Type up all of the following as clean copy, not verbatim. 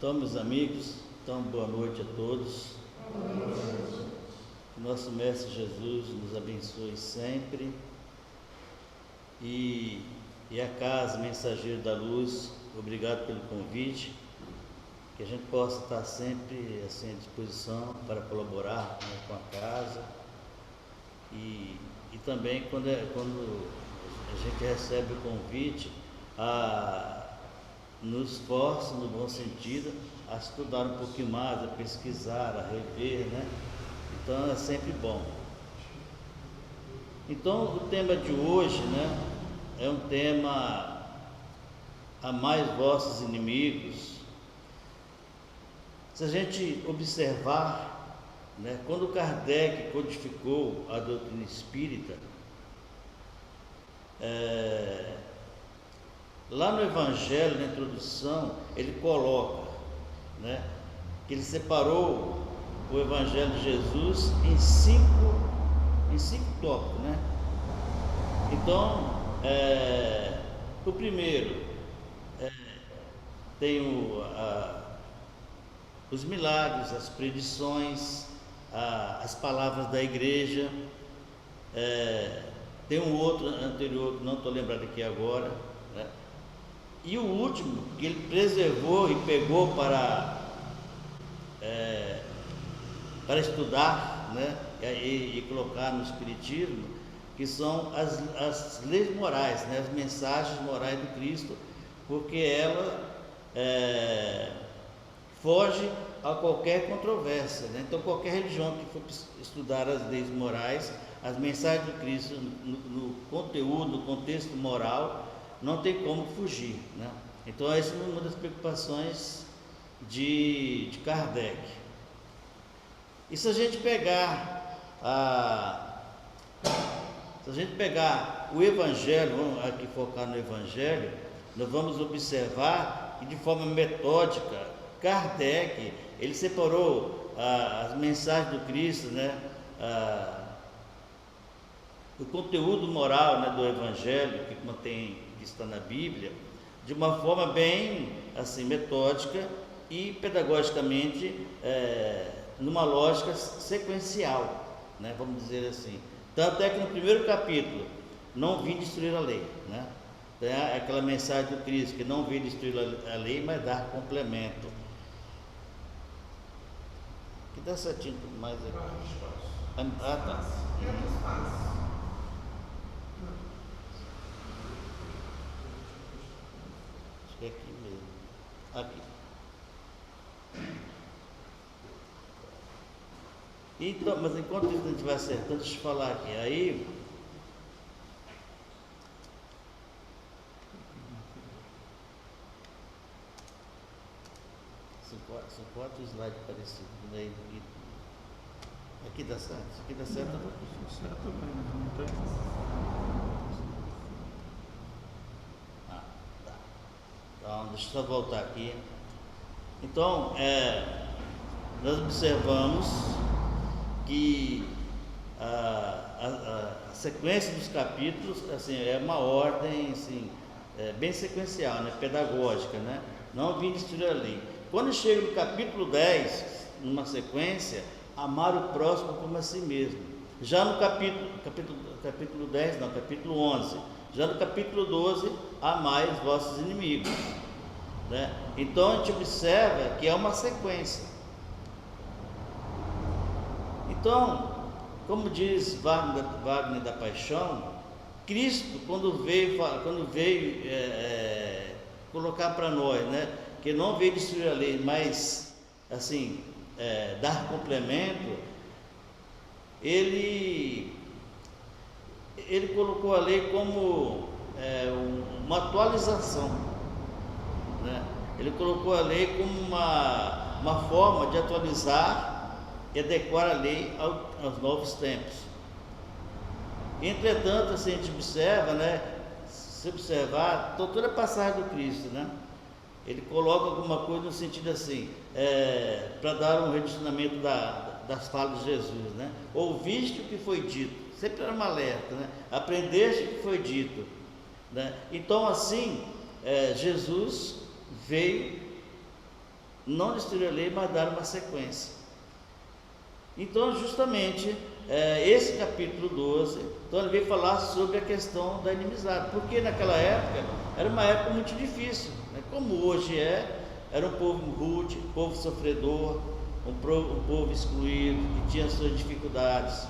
Então, meus amigos, boa noite a todos. Que nosso Mestre Jesus nos abençoe sempre. E a Casa Mensageiro da Luz, obrigado pelo convite. Que a gente possa estar sempre assim, à disposição para colaborar, né, com a casa. E também quando a gente recebe o convite, nos esforça, no bom sentido, a estudar um pouquinho mais, a pesquisar, a rever, né? Então é sempre bom. Então o tema de hoje, né, é um tema: amai vossos inimigos. Se a gente observar, né, quando Kardec codificou a doutrina espírita, lá no Evangelho, na introdução, ele coloca, né, que ele separou o Evangelho de Jesus em cinco tópicos, né? Então, o primeiro tem os milagres, as predições, as palavras da igreja. Tem um outro anterior que não estou lembrado aqui agora, né? E o último, que ele preservou e pegou para estudar, né? E colocar no Espiritismo, que são as leis morais, né? As mensagens morais do Cristo, porque ela foge a qualquer controvérsia, né? Então, qualquer religião que for estudar as leis morais, as mensagens do Cristo no conteúdo, no contexto moral, não tem como fugir, né? Então, essa é uma das preocupações de Kardec. E se a gente pegar o Evangelho, vamos aqui focar no Evangelho, nós vamos observar que, de forma metódica, Kardec, ele separou as mensagens do Cristo, né, o conteúdo moral, né, do Evangelho, que contém, que está na Bíblia, de uma forma bem assim, metódica e pedagogicamente, numa lógica sequencial, né, vamos dizer assim. Tanto é que no primeiro capítulo, não vim destruir a lei, né? Tem aquela mensagem do Cristo, que não vim destruir a lei, mas dar complemento. Que dá certinho tudo mais aqui. Tá. Acho que é aqui mesmo. Aqui. Então, mas enquanto isso a gente vai acertando, deixa eu falar aqui. Aí, são quatro slides parecidos, né? Aqui dá certo? Aqui dá certo? Certo, não tem. Tá. Então, deixa eu só voltar aqui. Então, nós observamos que a sequência dos capítulos, assim, é uma ordem, assim, bem sequencial, né? Pedagógica, né? Não vim destruir a lei. Quando chega no capítulo 10, numa sequência, amar o próximo como a si mesmo. Já no capítulo 10, não, capítulo 11. Já no capítulo 12, amai os vossos inimigos, né? Então a gente observa que é uma sequência. Então, como diz Wagner da Paixão, Cristo, quando veio colocar para nós, né, que não veio destruir a lei, mas assim, dar complemento, ele colocou a lei como uma atualização, né? Ele colocou a lei como uma forma de atualizar e adequar a lei aos novos tempos. Entretanto, assim, a gente observa, né, se observar toda a passagem do Cristo, né, ele coloca alguma coisa no sentido assim, para dar um redicionamento das falas de Jesus, né? Ouviste o que foi dito, sempre era um alerta, né? Aprendeste o que foi dito, né? Então, assim, Jesus veio não destruir a lei, mas dar uma sequência. Então, justamente, esse capítulo 12, então ele veio falar sobre a questão da inimizade, porque naquela época era uma época muito difícil, né? Como hoje era um povo rude, um povo sofredor, um povo excluído, que tinha suas dificuldades.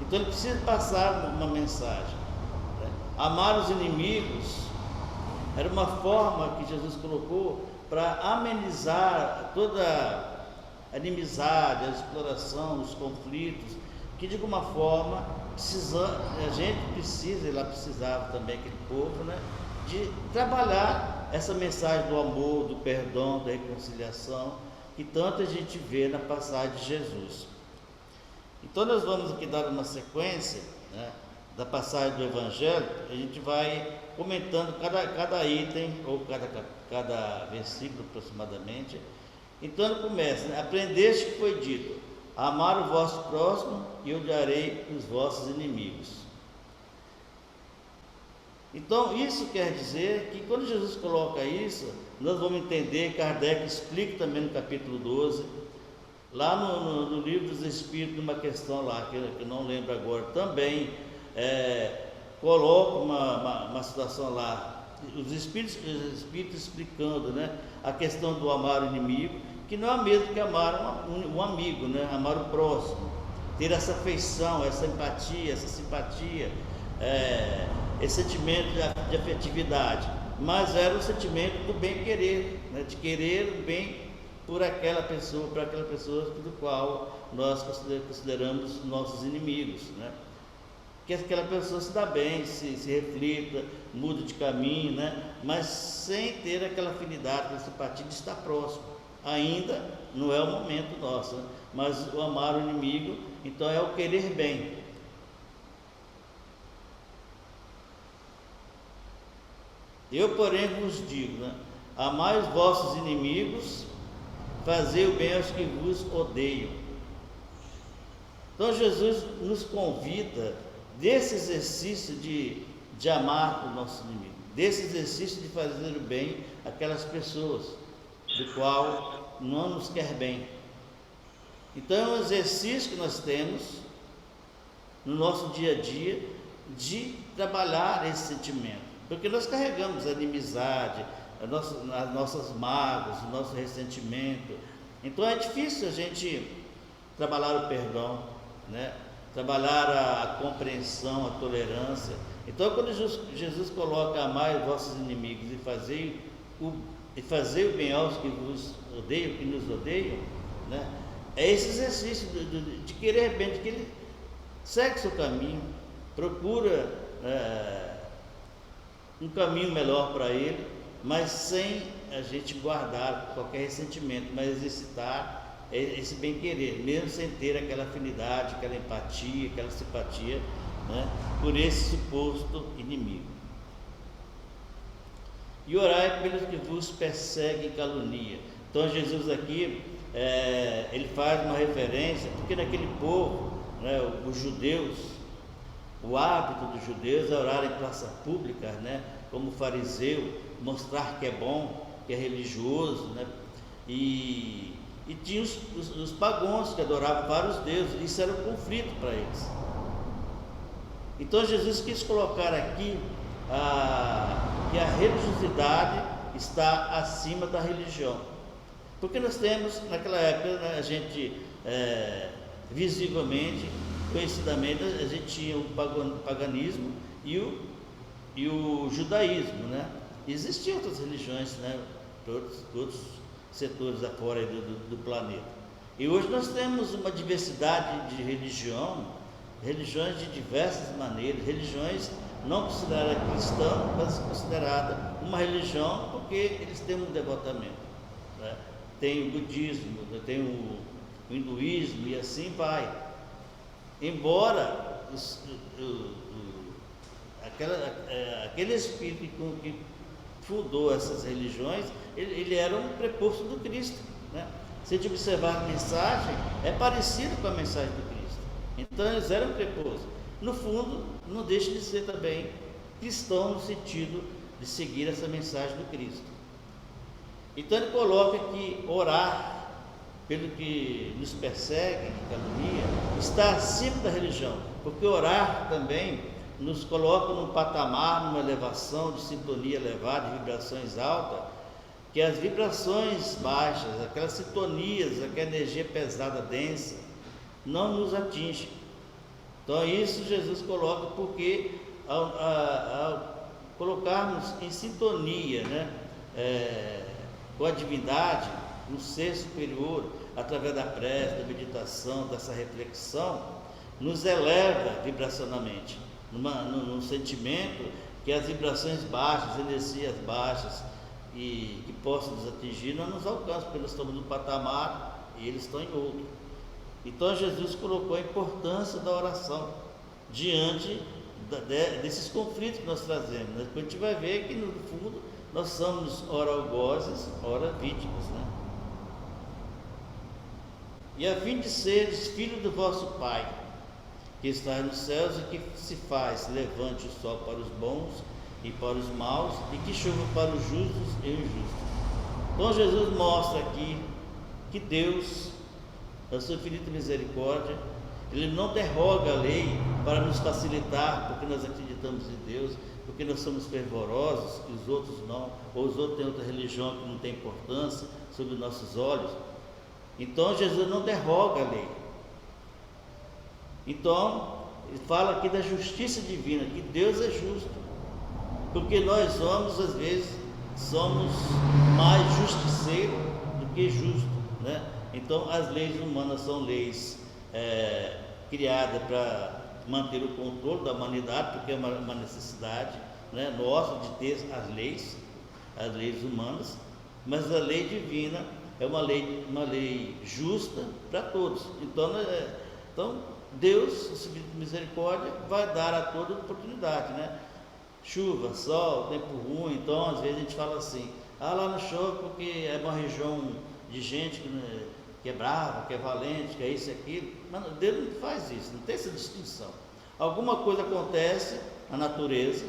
Então ele precisa passar uma mensagem, né? Amar os inimigos era uma forma que Jesus colocou para amenizar toda a inimizade, a exploração, os conflitos, que de alguma forma a gente precisa, e lá precisava também aquele povo, né, de trabalhar essa mensagem do amor, do perdão, da reconciliação, que tanto a gente vê na passagem de Jesus. Então nós vamos aqui dar uma sequência, né, da passagem do Evangelho. A gente vai comentando cada item, ou cada versículo aproximadamente. Então ele começa, né? Aprendeste que foi dito: amar o vosso próximo e odiarei os vossos inimigos. Então isso quer dizer que quando Jesus coloca isso, nós vamos entender, Kardec explica também no capítulo 12, lá no livro dos Espíritos, numa questão lá, que eu não lembro agora, também coloca uma situação lá, os Espíritos explicando, né, a questão do amar o inimigo, que não é o mesmo que amar um amigo, né? Amar o próximo, ter essa afeição, essa empatia, essa simpatia, esse sentimento de afetividade, mas era o sentimento do bem-querer, né? De querer o bem por aquela pessoa, do qual nós consideramos nossos inimigos, né? Que aquela pessoa se dá bem, se reflita, muda de caminho, né? Mas sem ter aquela afinidade, aquela simpatia de estar próximo. Ainda não é o momento nosso, né? Mas o amar o inimigo, então, é o querer bem. Eu, porém, vos digo, né? Amai os vossos inimigos, fazei o bem aos que vos odeiam. Então Jesus nos convida desse exercício de amar o nosso inimigo, desse exercício de fazer o bem àquelas pessoas do qual não nos quer bem. Então é um exercício que nós temos no nosso dia a dia de trabalhar esse sentimento, porque nós carregamos a inimizade, as nossas mágoas, o nosso ressentimento. Então é difícil a gente trabalhar o perdão, né? Trabalhar a compreensão, a tolerância. Então quando Jesus coloca: amai os vossos inimigos e fazer o bem aos que vos odeiam, que nos odeiam, né? É esse exercício de querer bem, de que ele segue seu caminho, procura um caminho melhor para ele, mas sem a gente guardar qualquer ressentimento, mas exercitar esse bem-querer, mesmo sem ter aquela afinidade, aquela empatia, aquela simpatia, né, por esse suposto inimigo. E orai pelos que vos perseguem e caluniam. Então Jesus aqui, ele faz uma referência, porque naquele povo, né, os judeus, o hábito dos judeus é orar em praça pública, né, como fariseu, mostrar que é bom, que é religioso, né, e tinha os pagãos que adoravam vários deuses. Isso era um conflito para eles. Então Jesus quis colocar aqui que a religiosidade está acima da religião, porque nós temos naquela época, né, a gente visivelmente, conhecidamente, a gente tinha o paganismo e o judaísmo, né? Existiam outras religiões, né, outros setores afora do planeta. E hoje nós temos uma diversidade de religiões de diversas maneiras, religiões não consideradas cristãs, mas consideradas uma religião porque eles têm um devotamento, né? Tem o budismo, tem o hinduísmo e assim vai. Embora aquele espírito que fundou essas religiões, ele era um preposto do Cristo, né? Se a gente observar a mensagem, é parecido com a mensagem do Cristo. Então eles eram prepostos. No fundo, não deixa de ser também cristão, no sentido de seguir essa mensagem do Cristo. Então ele coloca que orar pelo que nos persegue, que calunia, está acima da religião, porque orar também nos coloca num patamar, numa elevação de sintonia elevada, de vibrações altas, que as vibrações baixas, aquelas sintonias, aquela energia pesada, densa, não nos atinge. Então isso Jesus coloca porque ao colocarmos em sintonia, né, com a divindade, no ser superior, através da prece, da meditação, dessa reflexão, nos eleva vibracionalmente, num sentimento que as vibrações baixas, energias baixas e que possam nos atingir, não nos alcançam, porque nós estamos num patamar e eles estão em outro. Então Jesus colocou a importância da oração diante desses conflitos que nós trazemos, né? Porque a gente vai ver que no fundo nós somos ora algozes, ora vítimas, né? E a fim de seres filhos do vosso Pai, que está nos céus e que se faz levante o sol para os bons e para os maus, e que chova para os justos e injustos. Então Jesus mostra aqui que Deus, na sua infinita misericórdia, Ele não derroga a lei para nos facilitar, porque nós acreditamos em Deus, porque nós somos fervorosos e os outros não, ou os outros têm outra religião que não tem importância sobre nossos olhos. Então Jesus não derroga a lei. Então ele fala aqui da justiça divina, que Deus é justo, porque nós homens às vezes somos mais justiceiros do que justos, né? Então as leis humanas são leis criadas para manter o controle da humanidade, porque é uma necessidade, né, nossa de ter as leis humanas, mas a lei divina é uma lei justa para todos. Então Deus, em misericórdia, vai dar a toda oportunidade, né? Chuva, sol, tempo ruim. Então às vezes a gente fala assim, lá não chove porque é uma região de gente que é brava, que é valente, que é isso e aquilo. Mas Deus não faz isso, não tem essa distinção. Alguma coisa acontece na natureza,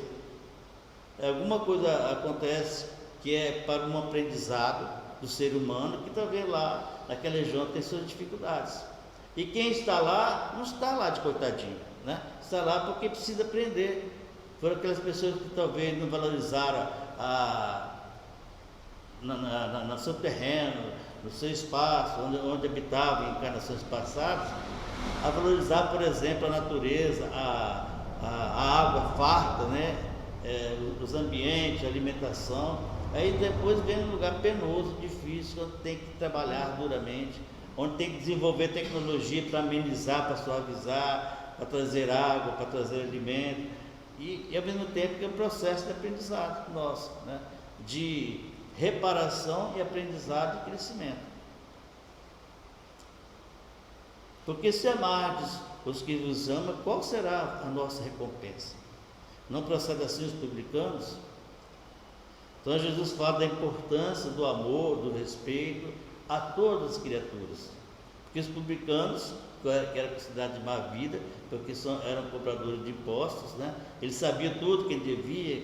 alguma coisa acontece que é para um aprendizado do ser humano, que talvez lá naquela região tem suas dificuldades. E quem está lá, não está lá de coitadinho, né? Está lá porque precisa aprender. Foram aquelas pessoas que talvez não valorizaram no seu terreno, no seu espaço, onde habitavam em encarnações passadas, a valorizar, por exemplo, a natureza, a água farta, né? Os ambientes, a alimentação. Aí depois vem um lugar penoso, difícil, onde tem que trabalhar duramente, onde tem que desenvolver tecnologia para amenizar, para suavizar, para trazer água, para trazer alimento, e ao mesmo tempo que é um processo de aprendizado nosso, né? De reparação e aprendizado e crescimento. Porque se amardes os que vos amam, qual será a nossa recompensa? Não procede assim os publicanos? Então Jesus fala da importância do amor, do respeito a todas as criaturas. Porque os publicanos, que eram considerados de má vida, porque eram cobradores de impostos, né? Eles sabiam tudo, quem devia,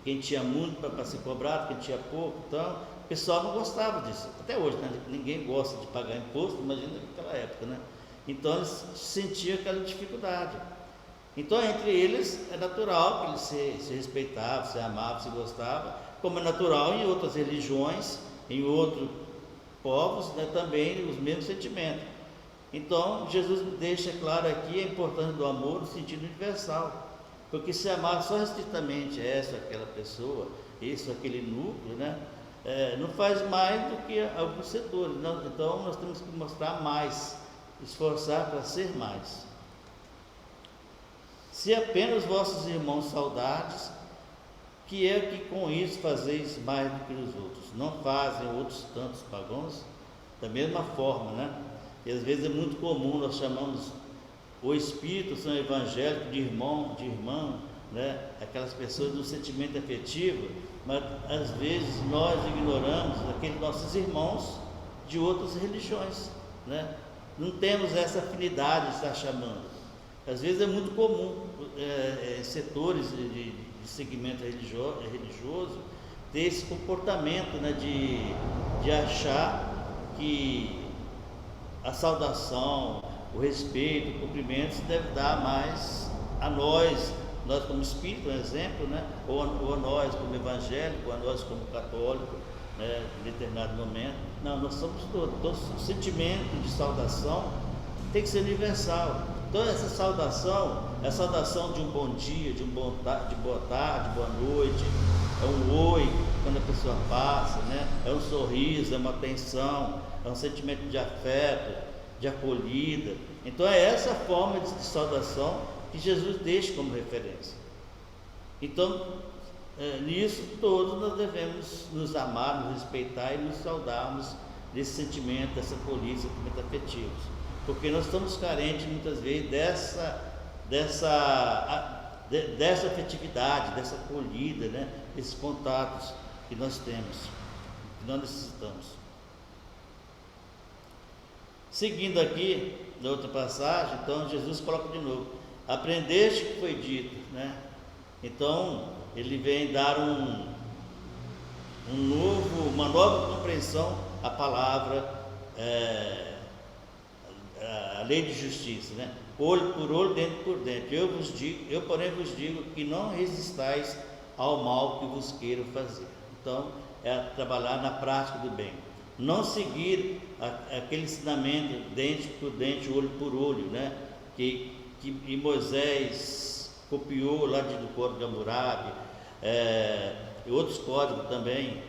quem tinha muito para ser cobrado, quem tinha pouco. Então o pessoal não gostava disso. Até hoje, né? Ninguém gosta de pagar imposto, imagina naquela época, né? Então eles sentiam aquela dificuldade. Então entre eles é natural que eles se respeitavam, se amavam, se gostavam, como é natural em outras religiões, em outros povos, né, também os mesmos sentimentos. Então Jesus deixa claro aqui a importância do amor no sentido universal, porque se amar só restritamente essa, aquela pessoa, isso, aquele núcleo, né, não faz mais do que alguns setores. Então nós temos que mostrar mais, esforçar para ser mais. Se apenas vossos irmãos saudades, que é que com isso fazeis mais do que os outros? Não fazem outros tantos pagãos? Da mesma forma, né? E às vezes é muito comum, nós chamamos o espírito, são evangélicos, de irmão, de irmã, né? Aquelas pessoas do sentimento afetivo, mas às vezes nós ignoramos aqueles nossos irmãos de outras religiões, né? Não temos essa afinidade de estar chamando. Às vezes é muito comum setores de segmento religioso ter esse comportamento, né, de achar que a saudação, o respeito, o cumprimento se deve dar mais a nós como espírito, por exemplo, né, ou a nós como evangélico, ou a nós como católico, né, em determinado momento. Não, nós somos todos. Então, o sentimento de saudação tem que ser universal. Então, essa saudação é a saudação de um bom dia, de boa tarde, boa noite, é um oi quando a pessoa passa, né? É um sorriso, é uma atenção, é um sentimento de afeto, de acolhida. Então, é essa forma de saudação que Jesus deixa como referência. Então, nisso todos nós devemos nos amar, nos respeitar e nos saudarmos desse sentimento, dessa acolhida, sentimento afetivos. Porque nós estamos carentes muitas vezes dessa afetividade, dessa acolhida, né? Desses contatos que nós temos, que nós necessitamos. Seguindo aqui, na outra passagem, então Jesus coloca de novo: aprendeste o que foi dito, né? Então ele vem dar uma nova compreensão à palavra, a lei de justiça, né? Olho por olho, dente por dente. Eu porém vos digo que não resistais ao mal que vos queiram fazer. Então é trabalhar na prática do bem, não seguir aquele ensinamento dente por dente, olho por olho, né? Que Moisés copiou lá do Código de Hammurabi, e outros códigos também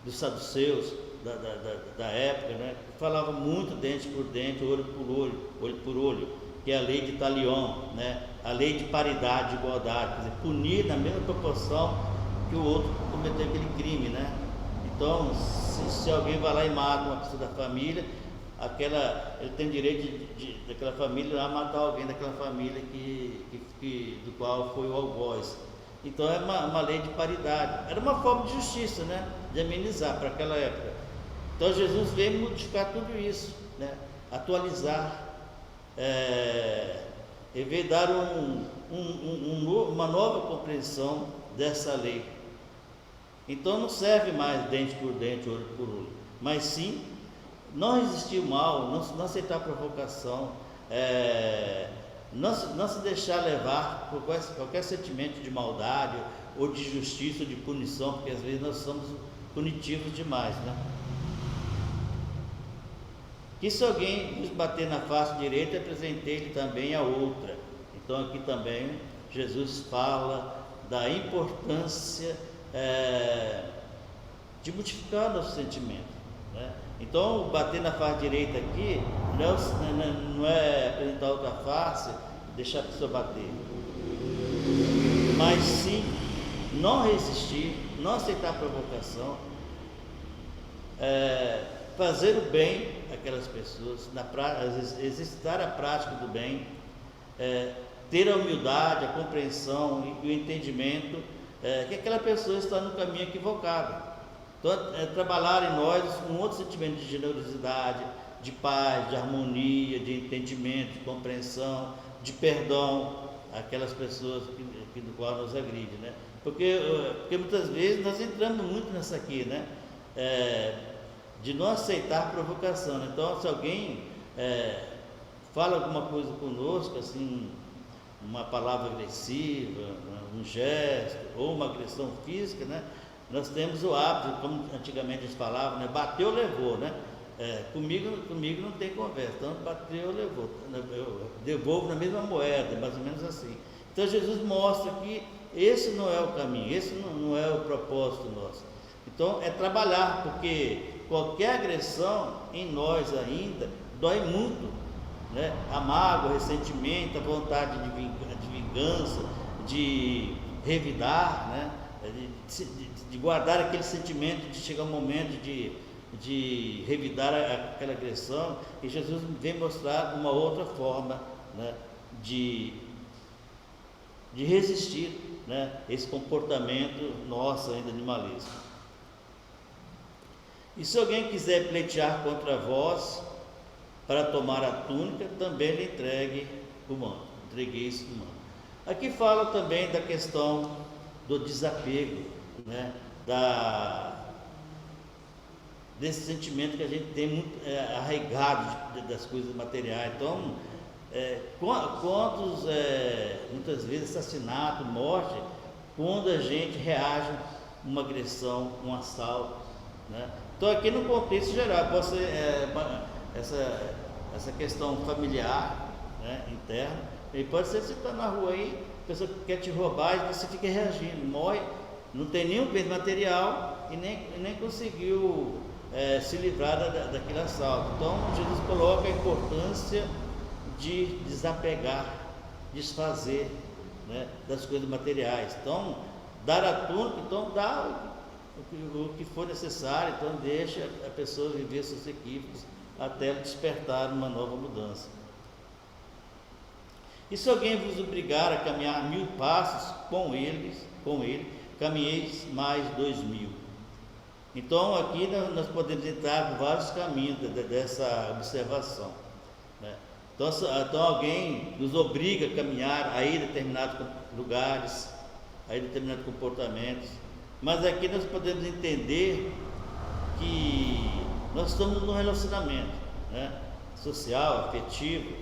dos saduceus da época, né? Falava muito dente por dente, olho por olho, que é a lei de Talion, né? A lei de paridade, de igualdade, quer dizer, punir na mesma proporção que o outro cometeu aquele crime, né? Então, se alguém vai lá e mata uma pessoa da família, ele tem direito daquela família lá matar alguém daquela família do qual foi o algoz. Então é uma lei de paridade. Era uma forma de justiça, né? De amenizar para aquela época. Então Jesus veio modificar tudo isso, né? Atualizar, e veio dar uma nova compreensão dessa lei. Então não serve mais dente por dente, olho por olho, mas sim não resistir ao mal, não aceitar a provocação, não se deixar levar por qualquer sentimento de maldade ou de justiça ou de punição, porque às vezes nós somos punitivos demais, né? Que se alguém nos bater na face direita, apresentei-lhe também a outra. Então aqui também Jesus fala da importância de modificar nosso sentimento, né? Então, bater na face direita aqui não é apresentar outra face, deixar a pessoa bater, mas sim não resistir, não aceitar a provocação, fazer o bem àquelas pessoas, exercitar a prática do bem, ter a humildade, a compreensão e o entendimento que aquela pessoa está no caminho equivocado. Então, trabalhar em nós um outro sentimento de generosidade, de paz, de harmonia, de entendimento, de compreensão, de perdão àquelas pessoas do qual nos agride, né? Porque muitas vezes nós entramos muito nessa aqui, né? De não aceitar provocação, né? Então, se alguém fala alguma coisa conosco, assim, uma palavra agressiva, um gesto ou uma agressão física, né? Nós temos o hábito, como antigamente a gente falava, né? Bateu, levou, né? Comigo não tem conversa, então bateu, levou, eu devolvo na mesma moeda, mais ou menos assim. Então Jesus mostra que esse não é o caminho, esse não é o propósito nosso. Então é trabalhar, porque qualquer agressão em nós ainda dói muito, né? A mágoa, o ressentimento, a vontade de vingança, de revidar, né? De guardar aquele sentimento, de chegar um momento de revidar aquela agressão. E Jesus vem mostrar uma outra forma, né? de resistir, né? Esse comportamento nosso ainda animalesco. E se alguém quiser pleitear contra vós para tomar a túnica, também lhe entregue o manto. Entregueis o manto. Aqui fala também da questão do desapego, né? desse sentimento que a gente tem muito arraigado das coisas materiais. Então, quantos, muitas vezes, assassinato, morte, quando a gente reage a uma agressão, um assalto, né? Então, aqui no contexto geral, pode ser essa questão familiar, né, interna, e pode ser você está na rua aí, a pessoa quer te roubar e você fica reagindo, morre, não tem nenhum bem material e nem conseguiu se livrar daquele assalto. Então, Jesus coloca a importância de desapegar, desfazer, né, das coisas materiais. Então, dar a túnica, então dá o que for necessário, então deixa a pessoa viver seus equívocos até despertar uma nova mudança. E se alguém vos obrigar a caminhar 1000 passos com ele, caminheis mais 2000. Então aqui nós podemos entrar por vários caminhos dessa observação, né? Então alguém nos obriga a caminhar, a ir a determinados lugares, a ir a determinados comportamentos, mas aqui nós podemos entender que nós estamos num relacionamento, né, social, afetivo,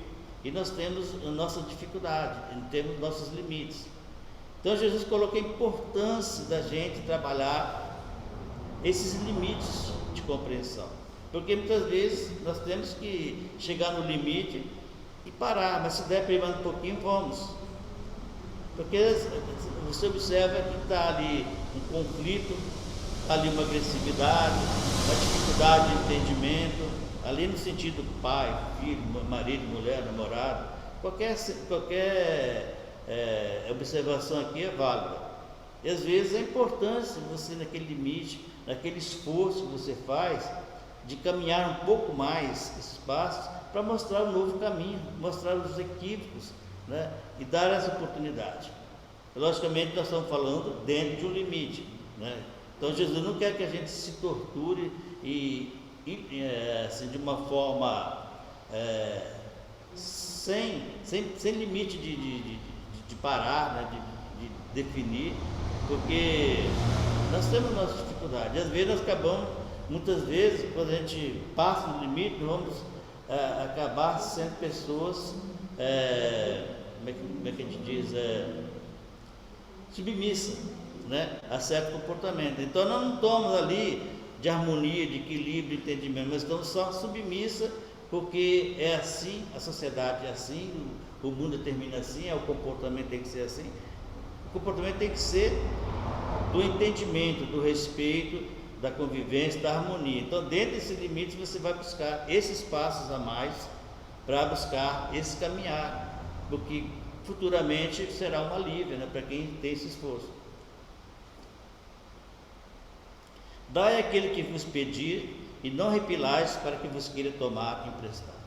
e nós temos a nossa dificuldade, temos nossos limites. Então Jesus colocou a importância da gente trabalhar esses limites de compreensão, porque muitas vezes nós temos que chegar no limite e parar, mas se der para ir mais um pouquinho, vamos. Porque você observa que está ali um conflito, está ali uma agressividade, uma dificuldade de entendimento, ali no sentido pai, filho, marido, mulher, namorado, qualquer observação aqui é válida. E às vezes a importância de você, naquele limite, naquele esforço que você faz, de caminhar um pouco mais esses passos, para mostrar um novo caminho, mostrar os equívocos, né, e dar essa oportunidade. Logicamente nós estamos falando dentro de um limite, né? Então Jesus não quer que a gente se torture assim, de uma forma sem limite de parar, né, de definir, porque nós temos nossas dificuldades. Às vezes nós acabamos, muitas vezes, quando a gente passa do limite, vamos acabar sendo pessoas, como é que a gente diz, submissas, né, a certo comportamento. Então nós não estamos ali de harmonia, de equilíbrio, de entendimento, mas estamos só submissas, porque é assim, a sociedade é assim, o mundo determina assim, o comportamento tem que ser assim. O comportamento tem que ser do entendimento, do respeito, da convivência, da harmonia. Então, dentro desses limites, você vai buscar esses passos a mais para buscar esse caminhar, porque futuramente será um alívio, né, para quem tem esse esforço. Dai aquele que vos pedir, e não repilais para que vos queira tomar emprestado.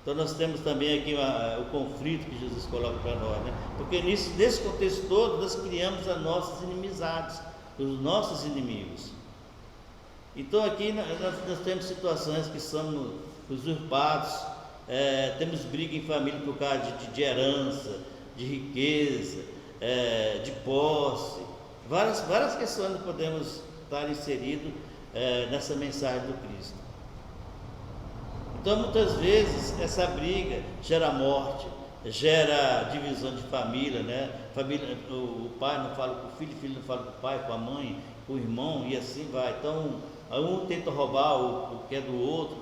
Então nós temos também aqui o conflito que Jesus coloca para nós, né? Porque nesse contexto todo nós criamos as nossas inimizades, os nossos inimigos. Então aqui nós temos situações que são usurpados, temos briga em família por causa de herança, de riqueza, de posse, várias questões que podemos estar inseridos nessa mensagem do Cristo. Então muitas vezes essa briga gera morte, gera divisão de família, né? O pai não fala com o filho, o filho não fala com o pai, com a mãe, com o irmão, e assim vai. Então um tenta roubar o que é do outro,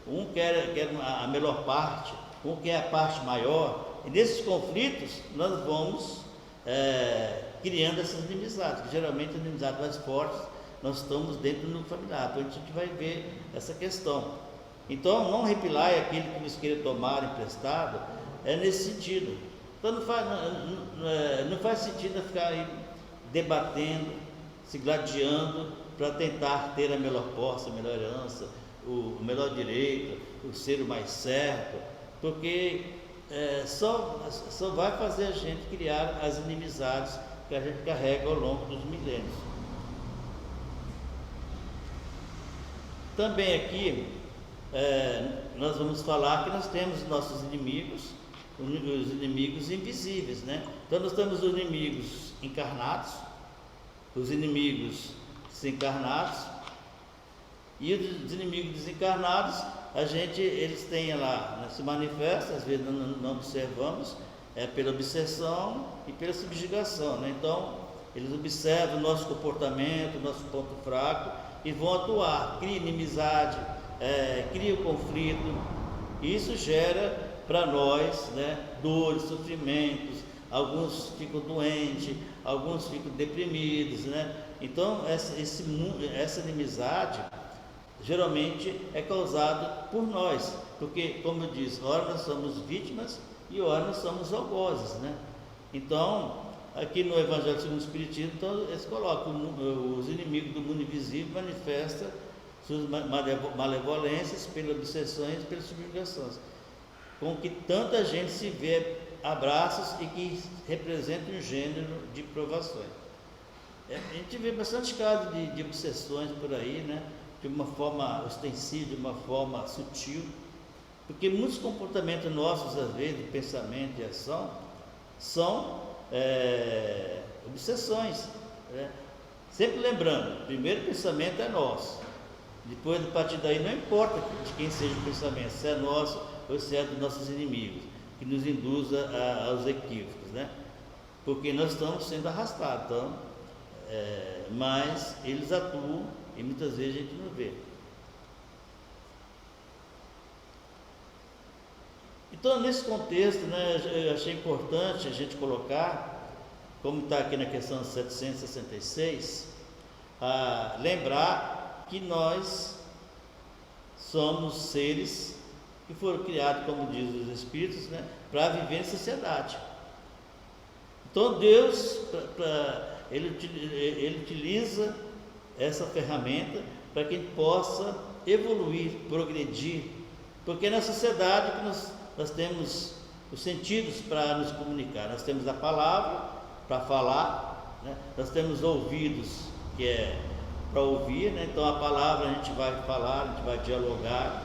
um quer a melhor parte, um quer a parte maior, e nesses conflitos nós vamos criando essas inimizades, que geralmente as inimizades mais fortes nós estamos dentro do familiar, então a gente vai ver essa questão. Então, não repilai aquele que nos queira tomar emprestado, nesse sentido. Então, não faz sentido ficar aí debatendo, se gladiando, para tentar ter a melhor posse, a melhor herança, o melhor direito, o ser o mais certo, porque só vai fazer a gente criar as inimizades que a gente carrega ao longo dos milênios. Também aqui, nós vamos falar que nós temos nossos inimigos, os inimigos invisíveis, né? Então nós temos os inimigos encarnados, os inimigos desencarnados, e os inimigos desencarnados, eles têm lá, né, se manifestam, às vezes não observamos, pela obsessão e pela subjugação, né? Então, eles observam o nosso comportamento, o nosso ponto fraco e vão atuar, cria inimizade, cria o conflito. Isso gera para nós, né, dores, sofrimentos, alguns ficam doentes, alguns ficam deprimidos, né? Então, essa inimizade geralmente é causada por nós, porque, como eu disse, ora nós somos vítimas e ora nós somos algozes, né? Então, aqui no Evangelho segundo o Espiritismo, então, eles colocam os inimigos do mundo invisível manifestam suas malevolências pelas obsessões e pelas subjugações, com que tanta gente se vê a braços e que representa um gênero de provações. A gente vê bastante casos de obsessões por aí, né? De uma forma ostensiva, de uma forma sutil, porque muitos comportamentos nossos, às vezes, de pensamento e ação, são obsessões, né? Sempre lembrando, o primeiro pensamento é nosso, depois, a partir daí, não importa de quem seja o pensamento, se é nosso ou se é dos nossos inimigos, que nos induza aos equívocos, né? Porque nós estamos sendo arrastados, então, mas eles atuam e muitas vezes a gente não vê. Então, nesse contexto, né, eu achei importante a gente colocar, como está aqui na questão 766, lembrar que nós somos seres que foram criados, como diz os Espíritos, né, para viver em sociedade. Então, Deus, ele utiliza essa ferramenta para que a gente possa evoluir, progredir, porque na sociedade que nós temos os sentidos para nos comunicar, nós temos a palavra para falar, né? Nós temos ouvidos que é para ouvir, né? Então a palavra a gente vai falar, a gente vai dialogar,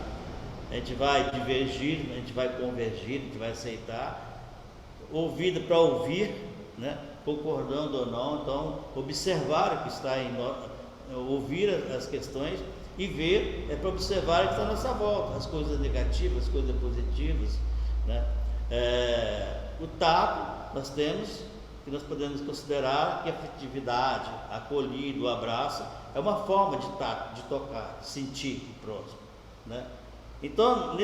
a gente vai divergir, a gente vai convergir, a gente vai aceitar, ouvido para ouvir, né? Concordando ou não, então observar o que está em nós, ouvir as questões e ver para observar o que está à nossa volta, as coisas negativas, as coisas positivas, né? O tato nós temos, que nós podemos considerar que a afetividade, a acolhida, o abraço é uma forma de tato, de tocar, de sentir o próximo, né? Então,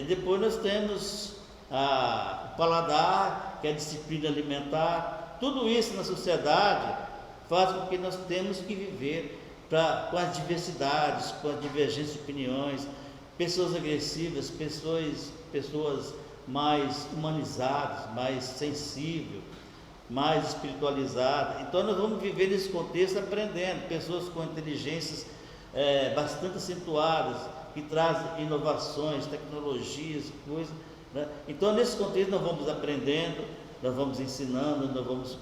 depois nós temos o paladar, que é a disciplina alimentar. Tudo isso na sociedade faz com que nós temos que viver com as diversidades, com as divergências de opiniões, pessoas agressivas, pessoas mais humanizadas, mais sensíveis, mais espiritualizadas. Então nós vamos viver nesse contexto aprendendo, pessoas com inteligências bastante acentuadas, que trazem inovações, tecnologias, coisas, né? Então nesse contexto nós vamos aprendendo, nós vamos ensinando, nós vamos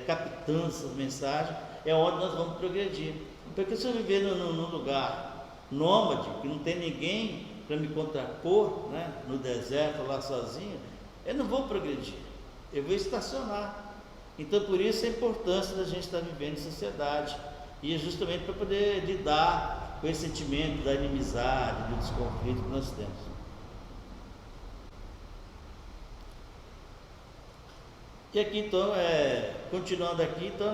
captando essas mensagens, é onde nós vamos progredir. Porque se eu viver num lugar nômade, que não tem ninguém para me contrapor, né, no deserto, lá sozinho, eu não vou progredir, eu vou estacionar. Então, por isso a importância da gente estar vivendo em sociedade, e é justamente para poder lidar com esse sentimento da inimizade, do desconflito que nós temos. E aqui, então, continuando aqui, então,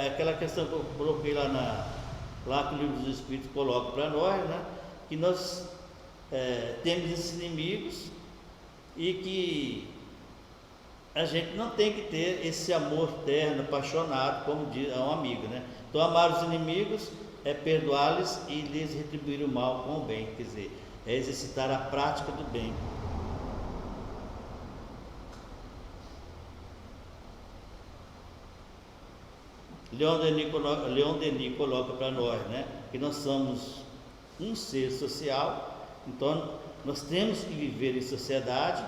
aquela questão que eu coloquei lá que o Livro dos Espíritos coloca para nós, né, que nós temos esses inimigos e que a gente não tem que ter esse amor terno, apaixonado, como diz um amigo, né? Então, amar os inimigos é perdoá-los e lhes retribuir o mal com o bem, quer dizer, é exercitar a prática do bem. Leon Denis coloca para nós, né, que nós somos um ser social, então nós temos que viver em sociedade,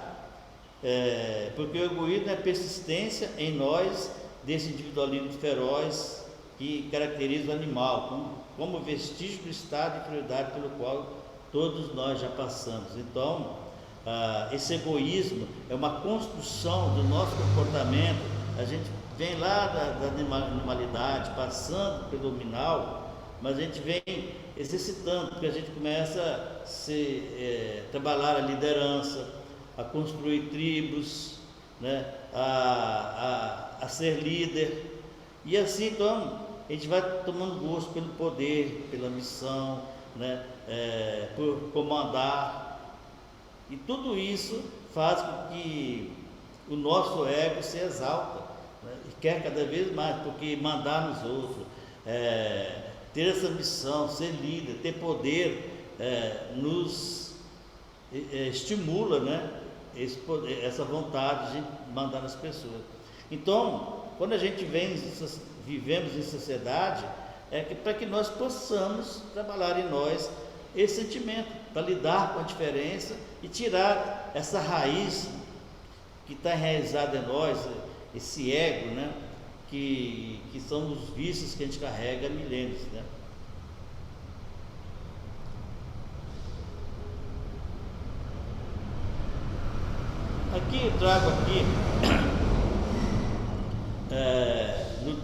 porque o egoísmo é a persistência em nós desse individualismo feroz que caracteriza o animal, como vestígio do estado de prioridade pelo qual todos nós já passamos. Então, esse egoísmo é uma construção do nosso comportamento, a gente vem lá da animalidade, passando pelo nominal, mas a gente vem exercitando, porque a gente começa a trabalhar a liderança, a construir tribos, né? a ser líder, e assim então a gente vai tomando gosto pelo poder, pela missão, né? Por comandar, e tudo isso faz com que o nosso ego se exalta, né? E quer cada vez mais, porque mandar nos outros, ter essa missão, ser líder, ter poder, nos estimula, né? Essa vontade de mandar nas pessoas. Então, quando a gente vivemos em sociedade, para que nós possamos trabalhar em nós esse sentimento, para lidar com a diferença e tirar essa raiz que está enraizada em nós, esse ego, né? Que são os vícios que a gente carrega há milênios, né? Aqui eu trago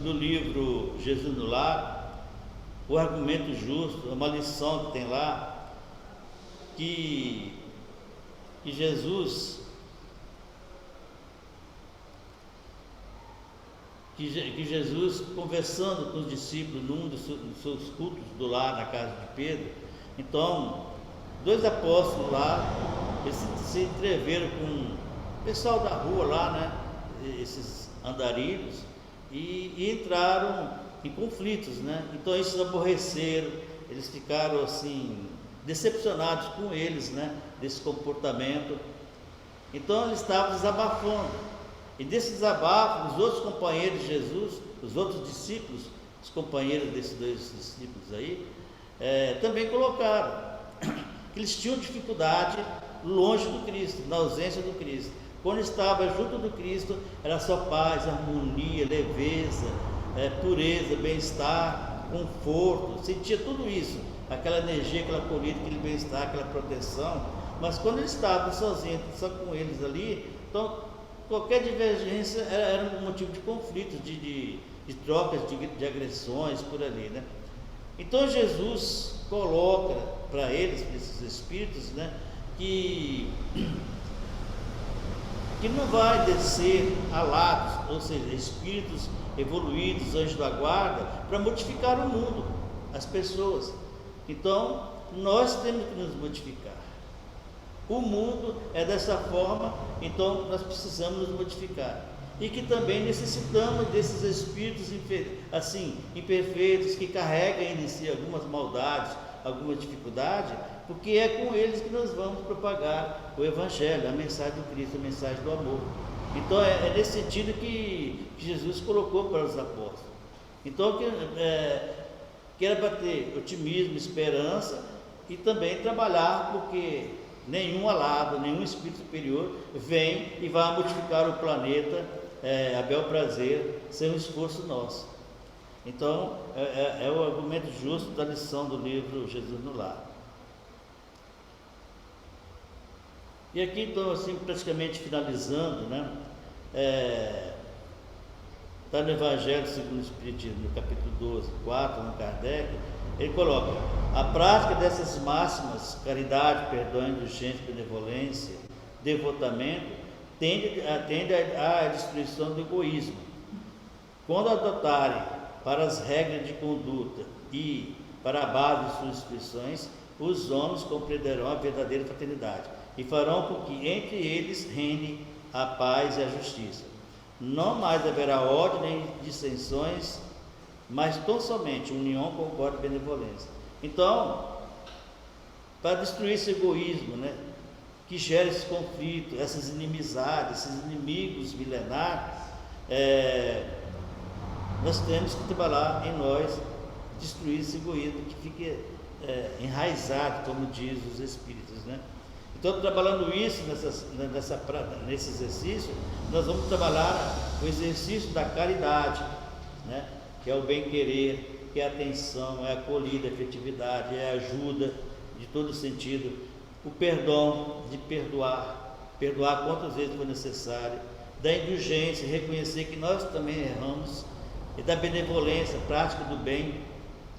no livro Jesus no Lar, o argumento justo, uma lição que tem lá, que Jesus conversando com os discípulos num dos seus cultos do lar na casa de Pedro, então 2 apóstolos lá, eles se entreveram com o pessoal da rua lá, né, esses andarilhos, e entraram em conflitos, né? Então eles se aborreceram, eles ficaram assim decepcionados com eles, né, desse comportamento. Então eles estavam desabafando, e desse desabafo, os outros companheiros de Jesus, os outros discípulos, os companheiros desses 2 discípulos aí, também colocaram que eles tinham dificuldade longe do Cristo, na ausência do Cristo. Quando estava junto do Cristo, era só paz, harmonia, leveza, pureza, bem-estar, conforto, sentia tudo isso, aquela energia, aquela acolhida, aquele bem-estar, aquela proteção. Mas quando eles estavam sozinhos, só com eles ali, então qualquer divergência era um motivo de conflito, de trocas, de agressões por ali, né? Então Jesus coloca para eles, para esses espíritos, né, que não vai descer alados, ou seja, espíritos evoluídos, anjos da guarda, para modificar o mundo, as pessoas. Então, nós temos que nos modificar. O mundo é dessa forma, então nós precisamos nos modificar. E que também necessitamos desses espíritos assim, imperfeitos, que carregam em si algumas maldades, alguma dificuldade, porque é com eles que nós vamos propagar o Evangelho, a mensagem do Cristo, a mensagem do amor. Então é nesse sentido que Jesus colocou para os apóstolos. Então que era para ter otimismo, esperança e também trabalhar, porque nenhum alado, nenhum espírito superior vem e vai modificar o planeta a bel prazer, sem um esforço nosso. Então é o argumento justo da lição do livro Jesus no Lar. E aqui então, assim, praticamente finalizando, né, está no Evangelho segundo o Espiritismo, no capítulo 12, 4, no Kardec, ele coloca: a prática dessas máximas, caridade, perdão, indulgência, benevolência, devotamento, tende à destruição do egoísmo. Quando adotarem para as regras de conduta e para a base de suas instituições, os homens compreenderão a verdadeira fraternidade e farão com que entre eles reine a paz e a justiça. Não mais haverá ódio nem dissensões, mas tão somente união, concórdia e benevolência. Então, para destruir esse egoísmo, né, que gera esse conflito, essas inimizades, esses inimigos milenares, nós temos que trabalhar em nós, destruir esse egoísmo que fique enraizado, como diz os Espíritos, né? Então, trabalhando isso nesse exercício, nós vamos trabalhar o exercício da caridade, né? Que é o bem-querer, que é a atenção, é a acolhida, a afetividade, é a ajuda de todo sentido, o perdão, de perdoar quantas vezes for necessário, da indulgência, reconhecer que nós também erramos, e da benevolência, prática do bem,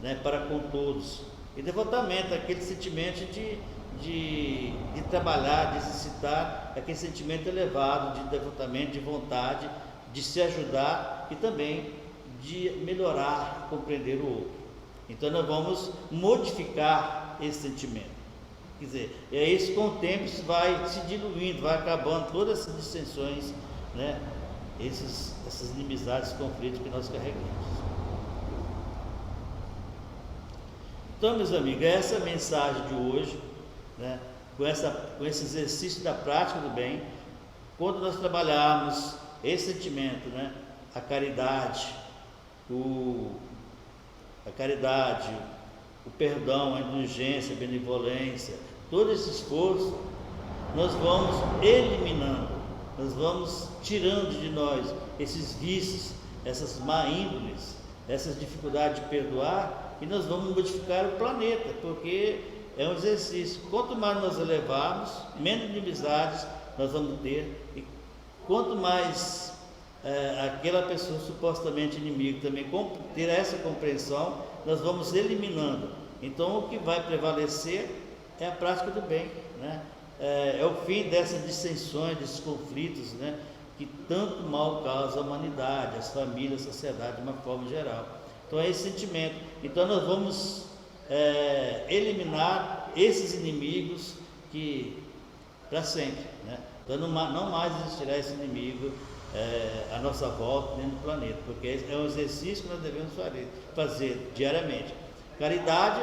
né, para com todos. E devotamento, aquele sentimento de trabalhar, de exercitar, aquele sentimento elevado de devotamento, de vontade, de se ajudar e também de melhorar, compreender o outro. Então nós vamos modificar esse sentimento. Quer dizer, é isso, com o tempo isso vai se diluindo, vai acabando todas essas dissensões, né? Essas inimizades, conflitos que nós carregamos. Então, meus amigos, essa é a mensagem de hoje, né? Com esse exercício da prática do bem, quando nós trabalharmos esse sentimento, né? A caridade, o perdão, a indulgência, a benevolência, todo esse esforço, nós vamos eliminando, nós vamos tirando de nós esses vícios, essas má índoles, essas dificuldades de perdoar, e nós vamos modificar o planeta, porque é um exercício. Quanto mais nós elevarmos, menos inimizades nós vamos ter, e quanto mais aquela pessoa supostamente inimiga também ter essa compreensão, nós vamos eliminando. Então o que vai prevalecer é a prática do bem, né? É o fim dessas dissensões, desses conflitos, né? Que tanto mal causa a humanidade, as famílias, a sociedade de uma forma geral. Então é esse sentimento. Então nós vamos eliminar esses inimigos para sempre, né? Então não mais existirá esse inimigo à nossa volta nem no planeta, porque é um exercício que nós devemos fazer diariamente. Caridade,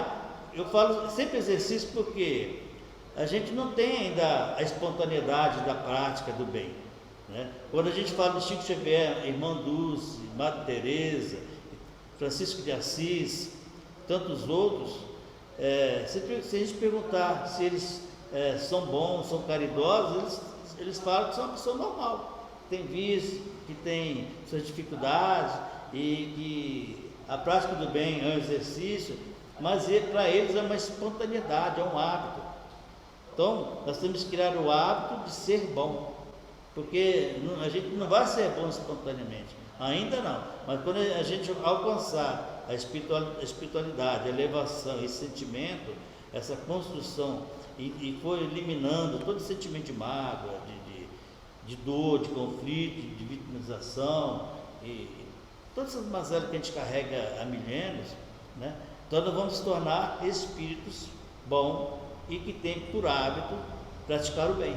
eu falo sempre exercício porque a gente não tem ainda a espontaneidade da prática do bem, né? Quando a gente fala de Chico Xavier, Irmã Dulce, Madre Teresa, Francisco de Assis, tantos outros, se a gente perguntar se eles são bons, são caridosos, eles falam que são uma pessoa normal, que tem vício, que tem suas dificuldades, e que a prática do bem é um exercício, mas para eles é uma espontaneidade, é um hábito. Então nós temos que criar o hábito de ser bom, porque a gente não vai ser bom espontaneamente, ainda não, mas quando a gente alcançar a espiritualidade, a elevação, esse sentimento, essa construção, e for eliminando todo esse sentimento de mágoa, de dor, de conflito, de vitimização, e todas essas mazelas que a gente carrega há milênios, né? Então nós vamos nos tornar espíritos bons e que tem por hábito praticar o bem,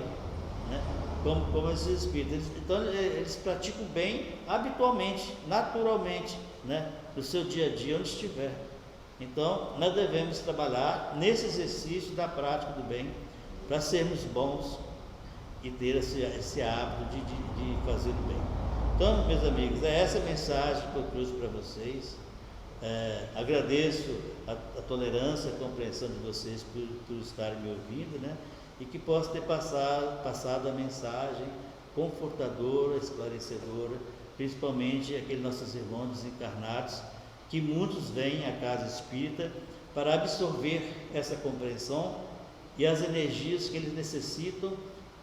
né? Como esses espíritos. Então eles praticam o bem habitualmente, naturalmente, né? No seu dia a dia, onde estiver. Então nós devemos trabalhar nesse exercício da prática do bem para sermos bons e ter esse hábito de fazer o bem. Então, meus amigos, é essa mensagem que eu trouxe para vocês. Agradeço a tolerância, a compreensão de vocês por estarem me ouvindo, né? E que possa ter passado a mensagem confortadora, esclarecedora, principalmente aqueles nossos irmãos desencarnados, que muitos vêm à casa espírita para absorver essa compreensão e as energias que eles necessitam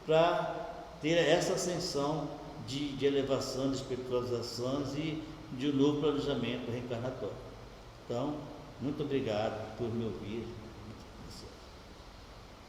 para ter essa ascensão de elevação, de espiritualização e de um novo planejamento reencarnatório. Então, muito obrigado por me ouvir.